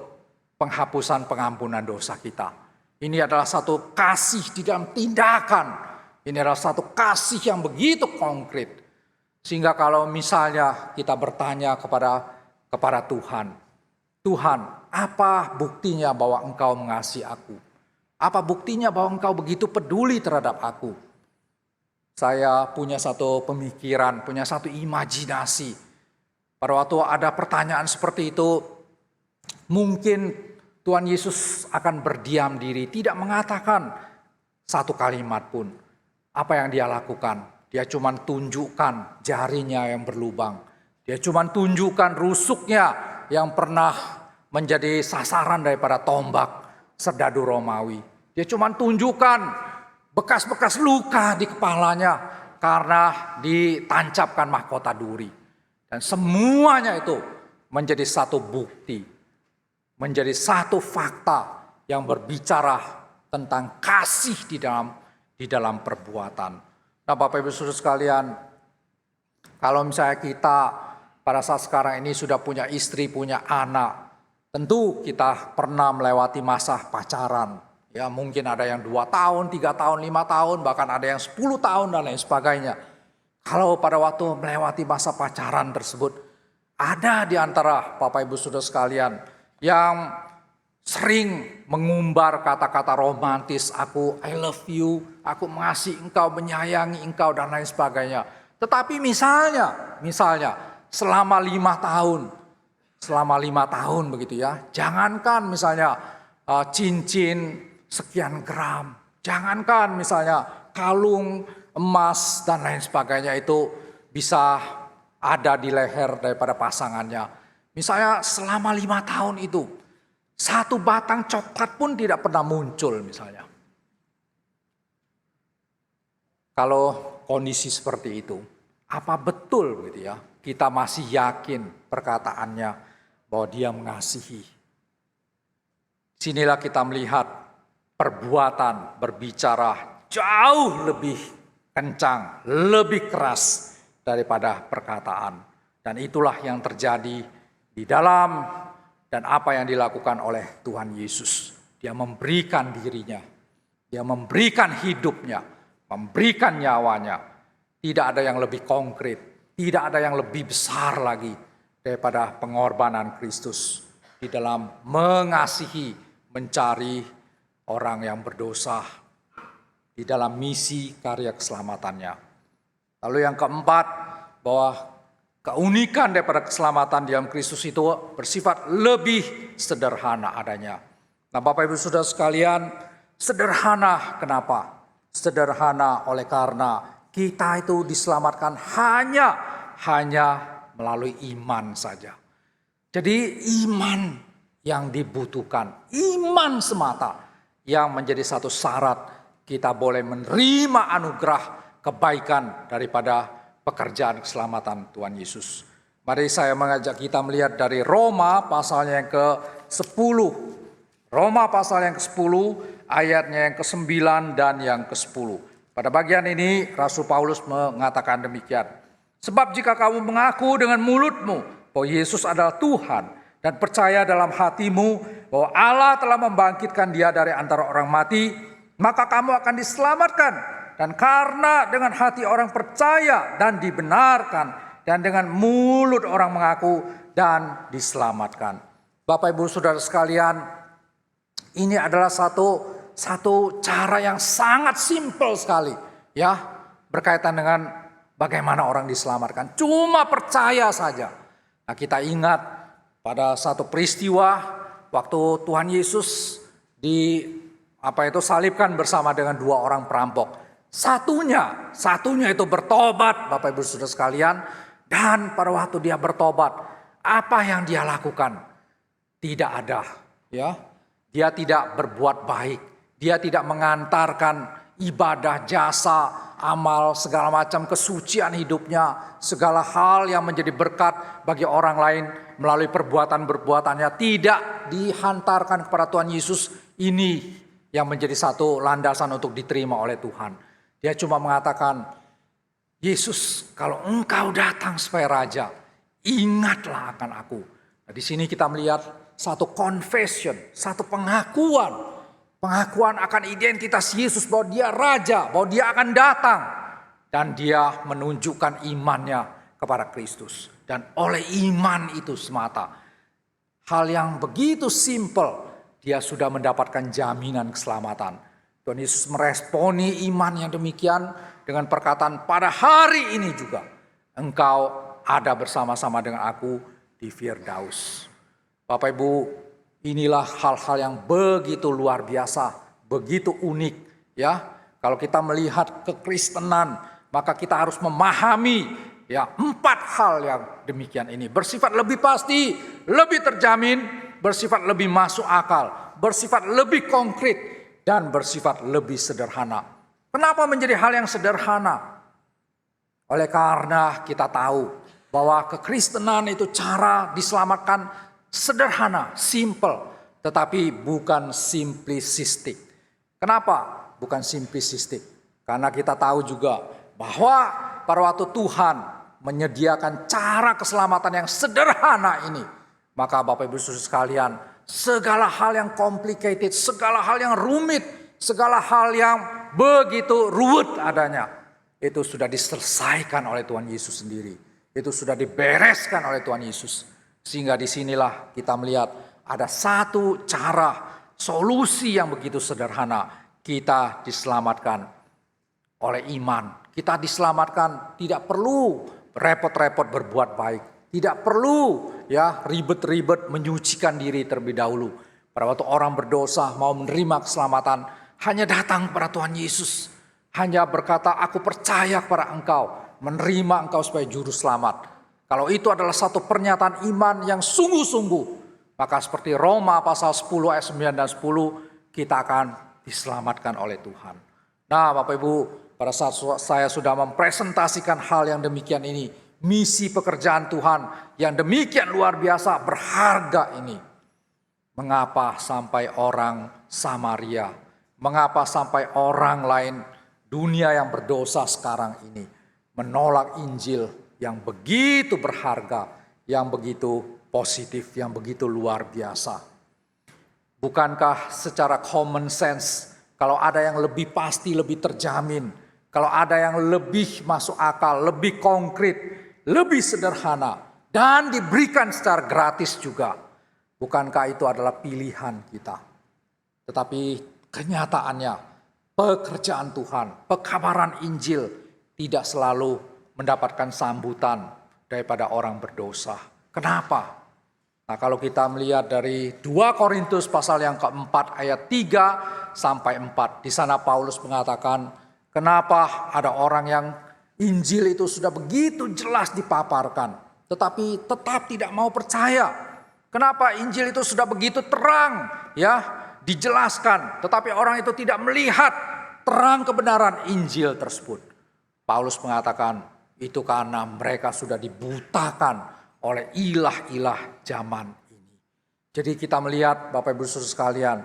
penghapusan pengampunan dosa kita. Ini adalah satu kasih di dalam tindakan. Ini adalah satu kasih yang begitu konkret. Sehingga kalau misalnya kita bertanya kepada Tuhan, Tuhan, apa buktinya bahwa Engkau mengasihi aku? Apa buktinya bahwa Engkau begitu peduli terhadap aku? Saya punya satu pemikiran, punya satu imajinasi. Pada waktu ada pertanyaan seperti itu, mungkin Tuhan Yesus akan berdiam diri, tidak mengatakan satu kalimat pun. Apa yang dia lakukan? Dia cuma tunjukkan jarinya yang berlubang. Dia cuma tunjukkan rusuknya yang pernah menjadi sasaran daripada tombak serdadu Romawi. Dia cuma tunjukkan bekas-bekas luka di kepalanya karena ditancapkan mahkota duri. Dan semuanya itu menjadi satu bukti, menjadi satu fakta yang berbicara tentang kasih di dalam perbuatan. Nah, Bapak Ibu Saudara sekalian, kalau misalnya kita pada saat sekarang ini sudah punya istri, punya anak, tentu kita pernah melewati masa pacaran. Ya, mungkin ada yang 2 tahun, 3 tahun, 5 tahun, bahkan ada yang 10 tahun dan lain sebagainya. Kalau pada waktu melewati masa pacaran tersebut, ada di antara Bapak Ibu Saudara sekalian yang sering mengumbar kata-kata romantis, I love you, aku mengasihi engkau, menyayangi engkau, dan lain sebagainya. Tetapi misalnya selama 5 tahun begitu ya, jangankan misalnya cincin sekian gram, jangankan misalnya kalung emas dan lain sebagainya itu bisa ada di leher daripada pasangannya. Misalnya selama 5 tahun itu, 1 batang coklat pun tidak pernah muncul misalnya. Kalau kondisi seperti itu, apa betul gitu ya, kita masih yakin perkataannya bahwa dia mengasihi? Sinilah kita melihat perbuatan berbicara jauh lebih kencang, lebih keras daripada perkataan. Dan itulah yang terjadi di dalam dan apa yang dilakukan oleh Tuhan Yesus. Dia memberikan dirinya, dia memberikan hidupnya, memberikan nyawanya. Tidak ada yang lebih konkret, tidak ada yang lebih besar lagi daripada pengorbanan Kristus di dalam mengasihi, mencari orang yang berdosa di dalam misi karya keselamatannya. Lalu yang keempat, bahwa keunikan daripada keselamatan di dalam Kristus itu bersifat lebih sederhana adanya. Nah, Bapak Ibu Saudara sekalian, sederhana kenapa? Sederhana oleh karena kita itu diselamatkan hanya melalui iman saja. Jadi iman yang dibutuhkan, iman semata yang menjadi satu syarat kita boleh menerima anugerah kebaikan daripada pekerjaan keselamatan Tuhan Yesus. Mari saya mengajak kita melihat dari Roma pasalnya yang ke-10. Roma pasal yang ke-10 ayatnya yang ke-9 dan yang ke-10. Pada bagian ini Rasul Paulus mengatakan demikian. Sebab jika kamu mengaku dengan mulutmu bahwa Yesus adalah Tuhan dan percaya dalam hatimu bahwa Allah telah membangkitkan dia dari antara orang mati, maka kamu akan diselamatkan. Dan karena dengan hati orang percaya dan dibenarkan, dan dengan mulut orang mengaku dan diselamatkan. Bapak Ibu Saudara sekalian, ini adalah satu cara yang sangat simpel sekali ya, berkaitan dengan bagaimana orang diselamatkan. Cuma percaya saja. Nah, kita ingat pada satu peristiwa waktu Tuhan Yesus salibkan bersama dengan 2 orang perampok. Satunya itu bertobat, Bapak Ibu Saudara sekalian, dan pada waktu dia bertobat, apa yang dia lakukan? Tidak ada, ya. Dia tidak berbuat baik, dia tidak mengantarkan ibadah, jasa, amal, segala macam kesucian hidupnya, segala hal yang menjadi berkat bagi orang lain melalui perbuatan-perbuatannya tidak dihantarkan kepada Tuhan Yesus. Ini yang menjadi satu landasan untuk diterima oleh Tuhan. Dia cuma mengatakan, Yesus, kalau engkau datang sebagai raja, ingatlah akan aku. Nah, di sini kita melihat satu confession, satu pengakuan akan identitas Yesus bahwa dia raja, bahwa dia akan datang, dan dia menunjukkan imannya kepada Kristus. Dan oleh iman itu semata, hal yang begitu simple, dia sudah mendapatkan jaminan keselamatan. Tuhan Yesus meresponi iman yang demikian dengan perkataan, pada hari ini juga engkau ada bersama-sama dengan aku di Firdaus. Bapak Ibu, inilah hal-hal yang begitu luar biasa, begitu unik ya. Kalau kita melihat kekristenan, maka kita harus memahami ya 4 hal yang demikian ini. Bersifat lebih pasti, lebih terjamin, bersifat lebih masuk akal, bersifat lebih konkret, dan bersifat lebih sederhana. Kenapa menjadi hal yang sederhana? Oleh karena kita tahu bahwa kekristenan itu cara diselamatkan sederhana, simple, tetapi bukan simplistik. Kenapa bukan simplistik? Karena kita tahu juga bahwa pada waktu Tuhan menyediakan cara keselamatan yang sederhana ini, maka Bapak Ibu Saudara sekalian, segala hal yang complicated, segala hal yang rumit, segala hal yang begitu ruwet adanya, itu sudah diselesaikan oleh Tuhan Yesus sendiri. Itu sudah dibereskan oleh Tuhan Yesus. Sehingga disinilah kita melihat ada satu cara, solusi yang begitu sederhana. Kita diselamatkan oleh iman. Kita diselamatkan tidak perlu repot-repot berbuat baik. Tidak perlu ribet-ribet menyucikan diri terlebih dahulu. Pada waktu orang berdosa mau menerima keselamatan, hanya datang kepada Tuhan Yesus. Hanya berkata, aku percaya kepada Engkau, menerima Engkau sebagai juru selamat. Kalau itu adalah satu pernyataan iman yang sungguh-sungguh, maka seperti Roma pasal 10 ayat 9 dan 10, kita akan diselamatkan oleh Tuhan. Nah Bapak Ibu, pada saat saya sudah mempresentasikan hal yang demikian ini, misi pekerjaan Tuhan yang demikian luar biasa, berharga ini, mengapa sampai orang Samaria, mengapa sampai orang lain dunia yang berdosa sekarang ini menolak Injil yang begitu berharga, yang begitu positif, yang begitu luar biasa? Bukankah secara common sense, kalau ada yang lebih pasti, lebih terjamin, kalau ada yang lebih masuk akal, lebih konkret, lebih sederhana, dan diberikan secara gratis juga, bukankah itu adalah pilihan kita? Tetapi kenyataannya, pekerjaan Tuhan, pekabaran Injil tidak selalu mendapatkan sambutan daripada orang berdosa. Kenapa? Nah, kalau kita melihat dari 2 Korintus pasal yang keempat ayat 3 sampai 4. Di sana Paulus mengatakan, kenapa ada orang yang Injil itu sudah begitu jelas dipaparkan, tetapi tetap tidak mau percaya. Kenapa Injil itu sudah begitu terang dijelaskan, tetapi orang itu tidak melihat terang kebenaran Injil tersebut. Paulus mengatakan, itu karena mereka sudah dibutakan oleh ilah-ilah zaman ini. Jadi kita melihat Bapak Ibu Saudara sekalian,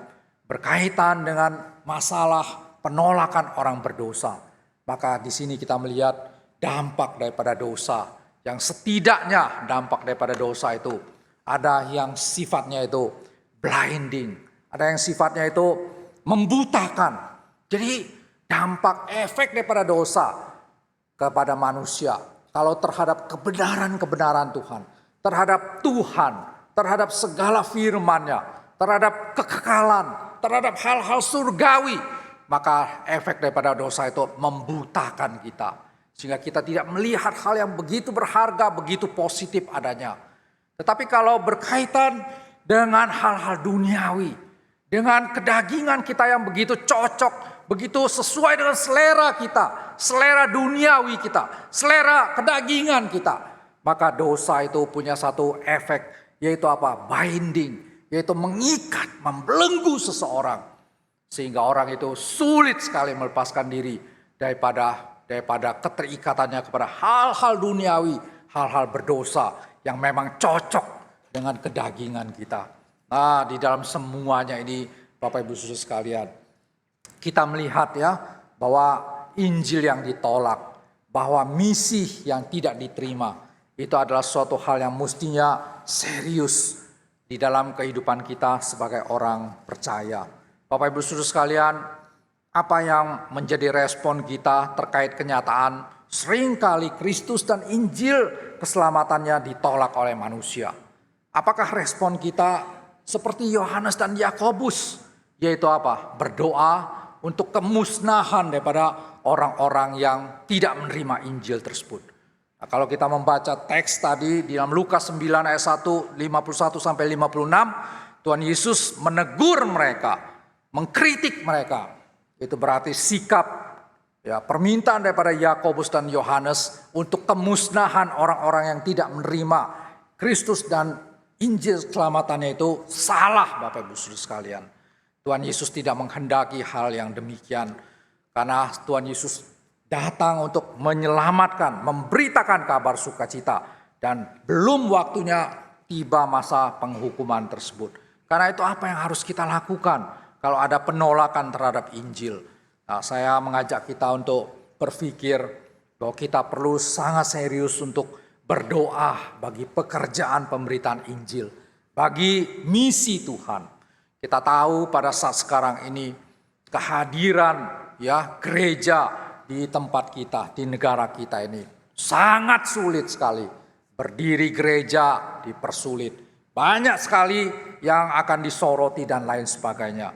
berkaitan dengan masalah penolakan orang berdosa, maka di sini kita melihat dampak daripada dosa, yang setidaknya dampak daripada dosa itu ada yang sifatnya itu blinding, ada yang sifatnya itu membutakan. Jadi dampak efek daripada dosa kepada manusia, kalau terhadap kebenaran-kebenaran Tuhan, terhadap Tuhan, terhadap segala firman-Nya, terhadap kekekalan, terhadap hal-hal surgawi, maka efek daripada dosa itu membutakan kita. Sehingga kita tidak melihat hal yang begitu berharga, begitu positif adanya. Tetapi kalau berkaitan dengan hal-hal duniawi, dengan kedagingan kita yang begitu cocok, begitu sesuai dengan selera kita, selera duniawi kita, selera kedagingan kita, maka dosa itu punya satu efek, yaitu apa? Binding, yaitu mengikat, membelenggu seseorang, sehingga orang itu sulit sekali melepaskan diri daripada keterikatannya kepada hal-hal duniawi, hal-hal berdosa yang memang cocok dengan kedagingan kita. Nah, di dalam semuanya ini Bapak Ibu Saudara sekalian, kita melihat bahwa Injil yang ditolak, bahwa misi yang tidak diterima, itu adalah suatu hal yang mestinya serius di dalam kehidupan kita sebagai orang percaya. Bapak Ibu Saudara sekalian, apa yang menjadi respon kita terkait kenyataan seringkali Kristus dan Injil keselamatannya ditolak oleh manusia? Apakah respon kita seperti Yohanes dan Yakobus, yaitu apa? Berdoa untuk kemusnahan daripada orang-orang yang tidak menerima Injil tersebut. Nah, kalau kita membaca teks tadi di dalam Lukas 9 ayat 1, 51 sampai 56, Tuhan Yesus menegur mereka, mengkritik mereka. Itu berarti sikap permintaan daripada Yakobus dan Yohanes untuk kemusnahan orang-orang yang tidak menerima Kristus dan Injil keselamatannya itu salah, Bapak Ibu Saudara sekalian. Tuhan Yesus tidak menghendaki hal yang demikian, karena Tuhan Yesus datang untuk menyelamatkan, memberitakan kabar sukacita dan belum waktunya tiba masa penghukuman tersebut. Karena itu apa yang harus kita lakukan kalau ada penolakan terhadap Injil? Nah, saya mengajak kita untuk berpikir bahwa kita perlu sangat serius untuk berdoa bagi pekerjaan pemberitaan Injil, bagi misi Tuhan. Kita tahu pada saat sekarang ini kehadiran gereja di tempat kita, di negara kita ini sangat sulit sekali. Berdiri gereja dipersulit. Banyak sekali yang akan disoroti dan lain sebagainya.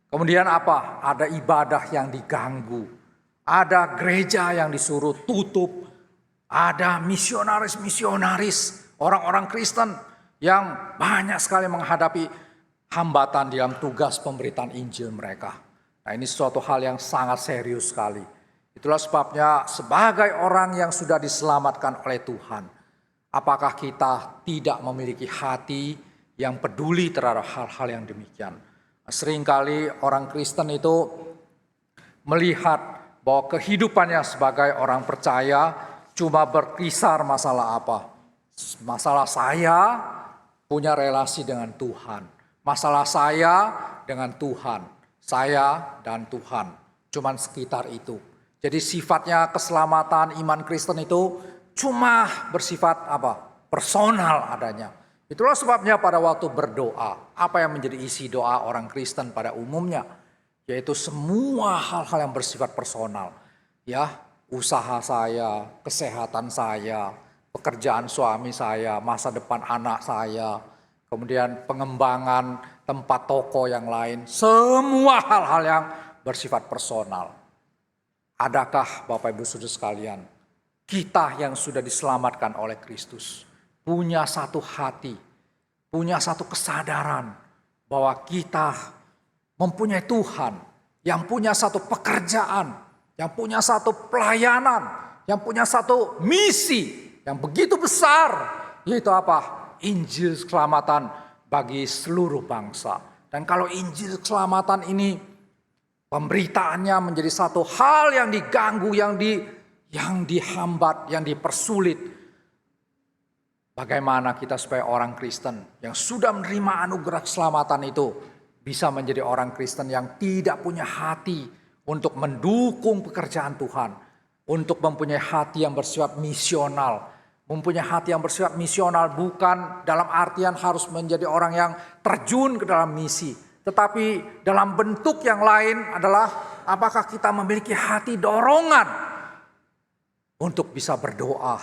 Kemudian apa? Ada ibadah yang diganggu. Ada gereja yang disuruh tutup. Ada misionaris-misionaris, orang-orang Kristen yang banyak sekali menghadapi hambatan dalam tugas pemberitaan Injil mereka. Nah, ini suatu hal yang sangat serius sekali. Itulah sebabnya sebagai orang yang sudah diselamatkan oleh Tuhan, apakah kita tidak memiliki hati yang peduli terhadap hal-hal yang demikian? Seringkali orang Kristen itu melihat bahwa kehidupannya sebagai orang percaya cuma berkisar masalah apa? Masalah saya punya relasi dengan Tuhan. Masalah saya dengan Tuhan. Saya dan Tuhan. Cuman sekitar itu. Jadi sifatnya keselamatan iman Kristen itu cuma bersifat apa? Personal adanya. Itulah sebabnya pada waktu berdoa, apa yang menjadi isi doa orang Kristen pada umumnya? Yaitu semua hal-hal yang bersifat personal. Usaha saya, kesehatan saya, pekerjaan suami saya, masa depan anak saya, kemudian pengembangan tempat toko yang lain, semua hal-hal yang bersifat personal. Adakah Bapak Ibu Saudara sekalian, kita yang sudah diselamatkan oleh Kristus punya satu hati, punya satu kesadaran bahwa kita mempunyai Tuhan yang punya satu pekerjaan, yang punya satu pelayanan, yang punya satu misi yang begitu besar, yaitu apa? Injil keselamatan bagi seluruh bangsa. Dan kalau Injil keselamatan ini pemberitaannya menjadi satu hal yang diganggu, yang dihambat, yang dipersulit, bagaimana kita sebagai orang Kristen yang sudah menerima anugerah keselamatan itu bisa menjadi orang Kristen yang tidak punya hati untuk mendukung pekerjaan Tuhan, untuk mempunyai hati yang bersifat misional. Mempunyai hati yang bersifat misional bukan dalam artian harus menjadi orang yang terjun ke dalam misi, tetapi dalam bentuk yang lain adalah apakah kita memiliki hati dorongan untuk bisa berdoa.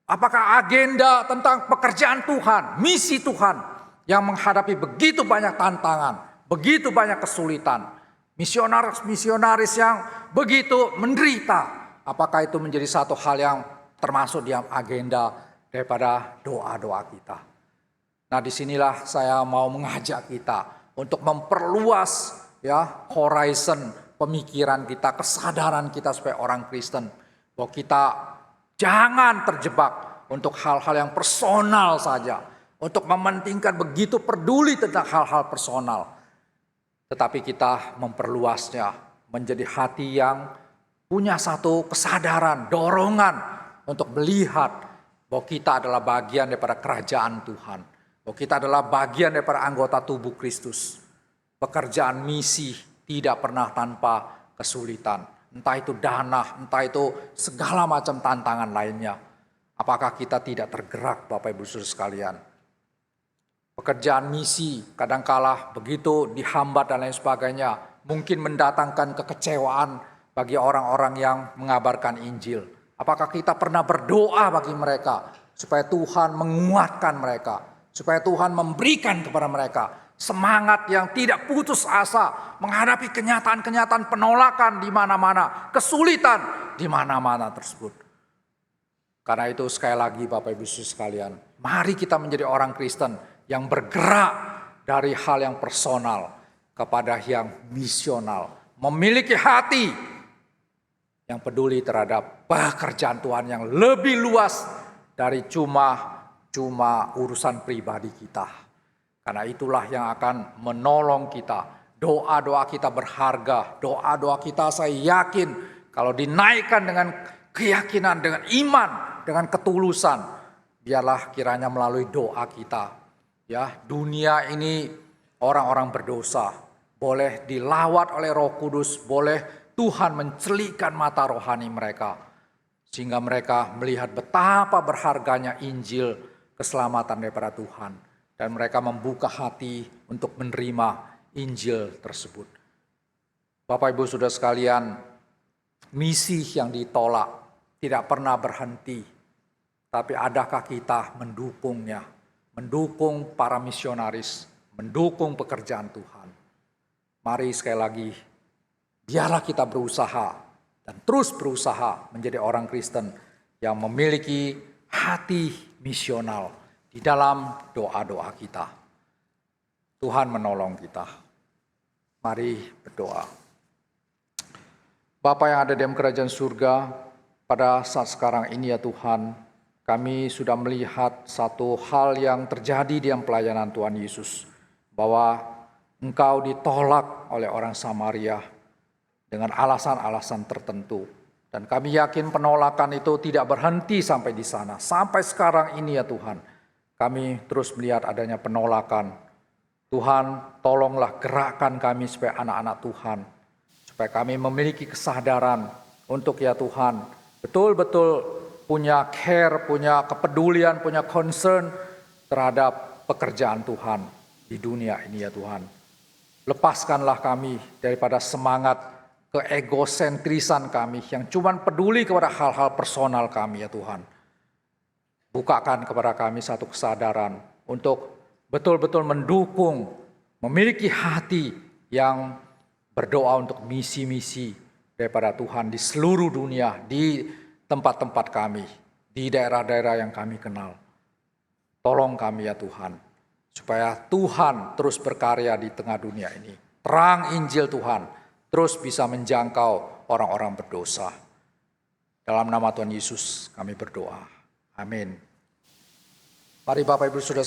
Apakah agenda tentang pekerjaan Tuhan, misi Tuhan yang menghadapi begitu banyak tantangan, begitu banyak kesulitan, misionaris yang begitu menderita, apakah itu menjadi satu hal yang termasuk di agenda daripada doa-doa kita? Nah, disinilah saya mau mengajak kita untuk memperluas horizon pemikiran kita, kesadaran kita sebagai orang Kristen, bahwa kita jangan terjebak untuk hal-hal yang personal saja, untuk mementingkan begitu peduli tentang hal-hal personal. Tetapi kita memperluasnya menjadi hati yang punya satu kesadaran, dorongan untuk melihat bahwa kita adalah bagian daripada kerajaan Tuhan. Bahwa kita adalah bagian daripada anggota tubuh Kristus. Pekerjaan misi tidak pernah tanpa kesulitan. Entah itu dana, entah itu segala macam tantangan lainnya. Apakah kita tidak tergerak Bapak Ibu Saudara sekalian? Pekerjaan misi kadangkala begitu dihambat dan lain sebagainya, mungkin mendatangkan kekecewaan bagi orang-orang yang mengabarkan Injil. Apakah kita pernah berdoa bagi mereka supaya Tuhan menguatkan mereka, supaya Tuhan memberikan kepada mereka semangat yang tidak putus asa menghadapi kenyataan-kenyataan penolakan di mana-mana, kesulitan di mana-mana tersebut. Karena itu sekali lagi Bapak Ibu Saudara sekalian, mari kita menjadi orang Kristen yang bergerak dari hal yang personal kepada yang misional. Memiliki hati yang peduli terhadap pekerjaan Tuhan yang lebih luas dari cuma urusan pribadi kita. Karena itulah yang akan menolong kita. Doa-doa kita berharga. Doa-doa kita saya yakin kalau dinaikkan dengan keyakinan, dengan iman, dengan ketulusan, biarlah kiranya melalui doa kita, ya, dunia ini orang-orang berdosa boleh dilawat oleh Roh Kudus, boleh Tuhan mencelikan mata rohani mereka, sehingga mereka melihat betapa berharganya Injil keselamatan daripada Tuhan, dan mereka membuka hati untuk menerima Injil tersebut. Bapak Ibu Saudara sekalian, misi yang ditolak tidak pernah berhenti, tapi adakah kita mendukungnya, mendukung para misionaris, mendukung pekerjaan Tuhan? Mari sekali lagi, biarlah kita berusaha dan terus berusaha menjadi orang Kristen yang memiliki hati misional di dalam doa-doa kita. Tuhan menolong kita. Mari berdoa. Bapa yang ada di dalam kerajaan surga, pada saat sekarang ini ya Tuhan, kami sudah melihat satu hal yang terjadi di dalam pelayanan Tuhan Yesus, bahwa Engkau ditolak oleh orang Samaria dengan alasan-alasan tertentu. Dan kami yakin penolakan itu tidak berhenti sampai di sana. Sampai sekarang ini ya Tuhan, kami terus melihat adanya penolakan. Tuhan, tolonglah gerakkan kami supaya anak-anak Tuhan, supaya kami memiliki kesadaran untuk ya Tuhan, betul-betul punya care, punya kepedulian, punya concern terhadap pekerjaan Tuhan di dunia ini ya Tuhan. Lepaskanlah kami daripada semangat keegosentrisan kami yang cuma peduli kepada hal-hal personal kami ya Tuhan. Bukakan kepada kami satu kesadaran untuk betul-betul mendukung, memiliki hati yang berdoa untuk misi-misi daripada Tuhan di seluruh dunia, di tempat-tempat kami, di daerah-daerah yang kami kenal. Tolong kami ya Tuhan, supaya Tuhan terus berkarya di tengah dunia ini. Terang Injil Tuhan terus bisa menjangkau orang-orang berdosa. Dalam nama Tuhan Yesus kami berdoa. Amin. Mari Bapak Ibu Saudara